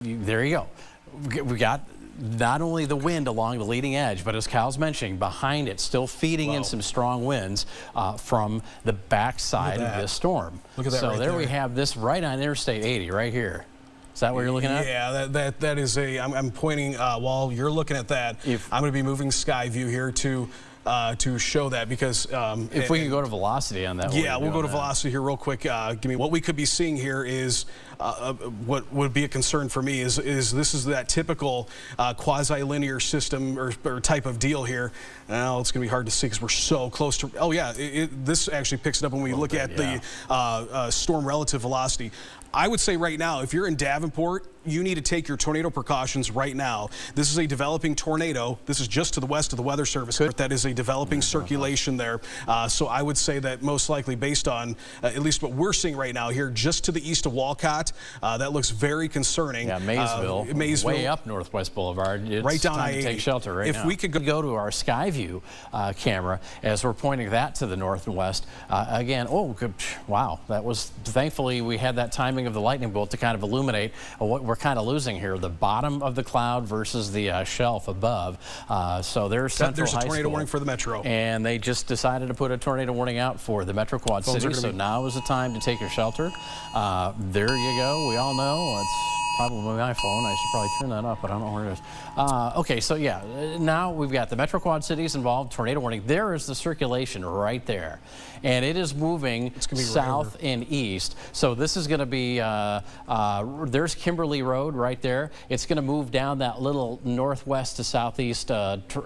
There you go. We got not only the wind along the leading edge, but as Kyle's mentioning, behind it, still feeding in some strong winds from the backside of this storm. Look at that. So right there we have this right on Interstate 80, right here. Is that what you're looking at? Yeah, that is a. I'm pointing while you're looking at that. I'm going to be moving sky view here to show that because if we can go to velocity on that. Yeah, we'll go to velocity here real quick. Give me what we could be seeing here is what would be a concern for me is this is that typical quasi-linear system or type of deal here. Now it's going to be hard to see because we're so close to. Oh yeah, this actually picks it up when we look at the storm relative velocity. I would say right now, if you're in Davenport, you need to take your tornado precautions right now. This is a developing tornado. This is just to the west of the Weather Service. That is a developing circulation there. So I would say that most likely based on at least what we're seeing right now here, just to the east of Walcott, that looks very concerning. Yeah, Maysville, way up Northwest Boulevard. It's right down time to take shelter right now. If we could go to our sky view camera as we're pointing that to the north and west, again, oh, good, wow, that was, thankfully we had that timing of the lightning bolt to kind of illuminate what we're kind of losing here, the bottom of the cloud versus the shelf above. So there's Central There's a High tornado School, warning for the Metro. And they just decided to put a tornado warning out for the Metro Quad Cities. So now is the time to take your shelter. There you go. We all know it's probably my phone. I should probably turn that up, but I don't know where it is. Okay, so yeah, now we've got the Metro Quad Cities involved, tornado warning. There is the circulation right there. And it is moving south and east. So this is going to be, there's Kimberly Road right there. It's going to move down that little northwest to southeast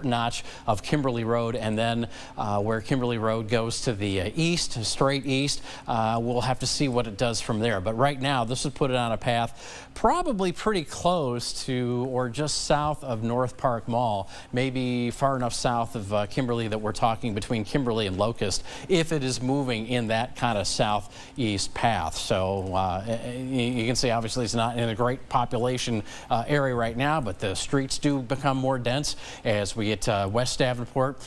notch of Kimberly Road. And then where Kimberly Road goes to the east, straight east, we'll have to see what it does from there. But right now, this would put it on a path probably pretty close to or just south of North Park Mall, maybe far enough south of Kimberly that we're talking between Kimberly and Locust, if it is moving in that kind of southeast path. So you can see obviously it's not in a great population area right now, but the streets do become more dense as we get West Davenport.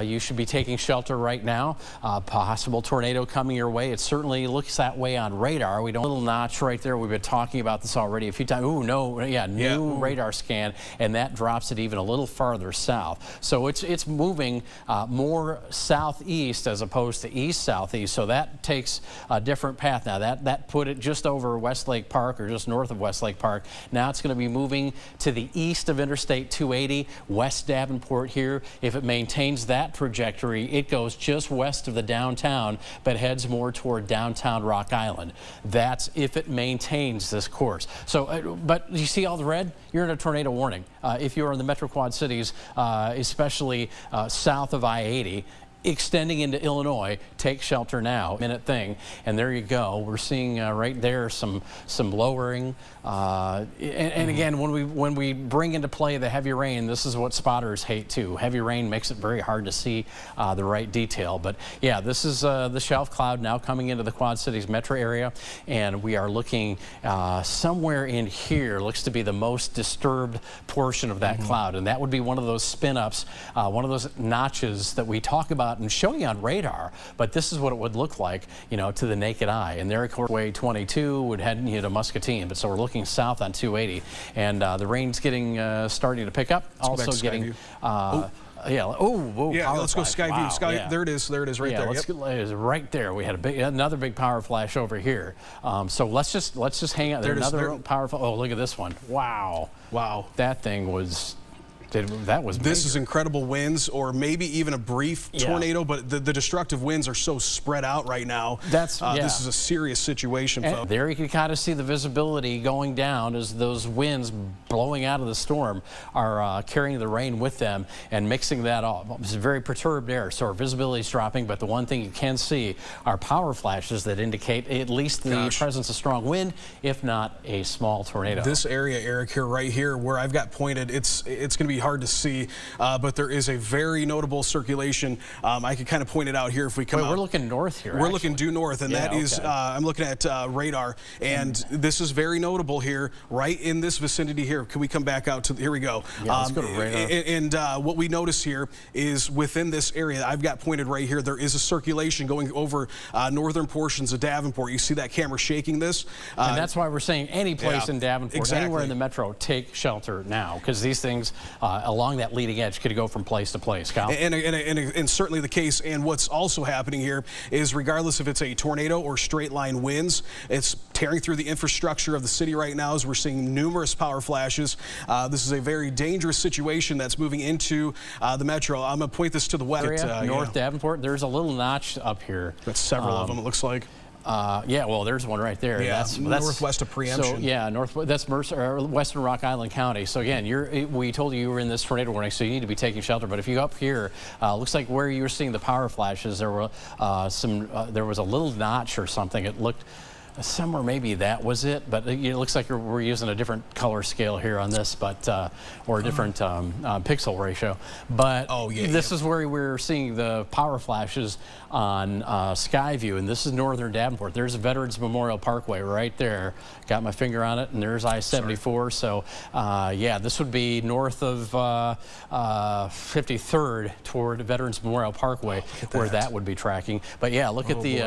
You should be taking shelter right now. Possible tornado coming your way. It certainly looks that way on radar. We don't little notch right there. We've been talking about this already a few times. Ooh, no, yeah, new radar scan, and that drops it even a little farther south. So it's moving more southeast as opposed to east-southeast. So that takes a different path now. That put it just over Westlake Park or just north of Westlake Park. Now it's going to be moving to the east of Interstate 280, West Davenport here. If it maintains that trajectory, it goes just west of the downtown, but heads more toward downtown Rock Island. That's if it maintains this course. So, but you see all the red? You're in a tornado warning. If you're in the Metro Quad Cities, especially south of I-80, extending into Illinois, take shelter now, minute thing, and there you go. We're seeing right there some lowering, and again, when we bring into play the heavy rain, this is what spotters hate too. Heavy rain makes it very hard to see the right detail. But yeah, this is the shelf cloud now coming into the Quad Cities metro area, and we are looking somewhere in here. Looks to be the most disturbed portion of that cloud, and that would be one of those spin-ups, one of those notches that we talk about and showing on radar, but this is what it would look like, you know, to the naked eye. And there, of course, way 22 would head to Muscatine, but so we're looking south on 280, and the rain's getting starting to pick up. Also getting. Yeah. Oh. Yeah. Let's go sky view. Sky. Yeah. There it is. There it is. Right there. Let's get, it is right there. We had another big power flash over here. So let's just hang out. There's another powerful. Oh, look at this one. Wow. Wow. That thing was. This is incredible winds, or maybe even a brief tornado, but the destructive winds are so spread out right now. This is a serious situation, folks. There you can kind of see the visibility going down as those winds blowing out of the storm are carrying the rain with them and mixing that off. It's very perturbed air, so our visibility is dropping, but the one thing you can see are power flashes that indicate at least the presence of strong wind, if not a small tornado. This area, Eric, here, right here, where I've got pointed, it's going to be hard to see, but there is a very notable circulation. I could kind of point it out here if we come out. We're looking north here. We're looking due north, and that is, I'm looking at radar, and this is very notable here, right in this vicinity here. Can we come back out to, here we go. Yeah, let's go to radar. And what we notice here is within this area, I've got pointed right here, there is a circulation going over northern portions of Davenport. You see that camera shaking this? And that's why we're saying any place in Davenport, exactly. anywhere in the metro, take shelter now, because these things along that leading edge could go from place to place. Kyle? And certainly the case. And what's also happening here is, regardless if it's a tornado or straight line winds, it's tearing through the infrastructure of the city right now, as we're seeing numerous power flashes. This is a very dangerous situation that's moving into the metro. I'm going to point this to the west. North Davenport, there's a little notch up here. That's several of them, it looks like. Yeah, well, there's one right there. Yeah, that's northwest of preemption. So, yeah, that's Mercer, or Western Rock Island County. So again, we told you were in this tornado warning, so you need to be taking shelter. But if you go up here, looks like where you were seeing the power flashes, there were there was a little notch or something. It looked somewhere, maybe that was it, but it looks like we're using a different color scale here on this, but or a different pixel ratio. But this is where we're seeing the power flashes on Skyview, and this is northern Davenport. There's Veterans Memorial Parkway right there. Got my finger on it, and there's I-74. So yeah, this would be north of 53rd toward Veterans Memorial Parkway, where that would be tracking. But yeah, look at the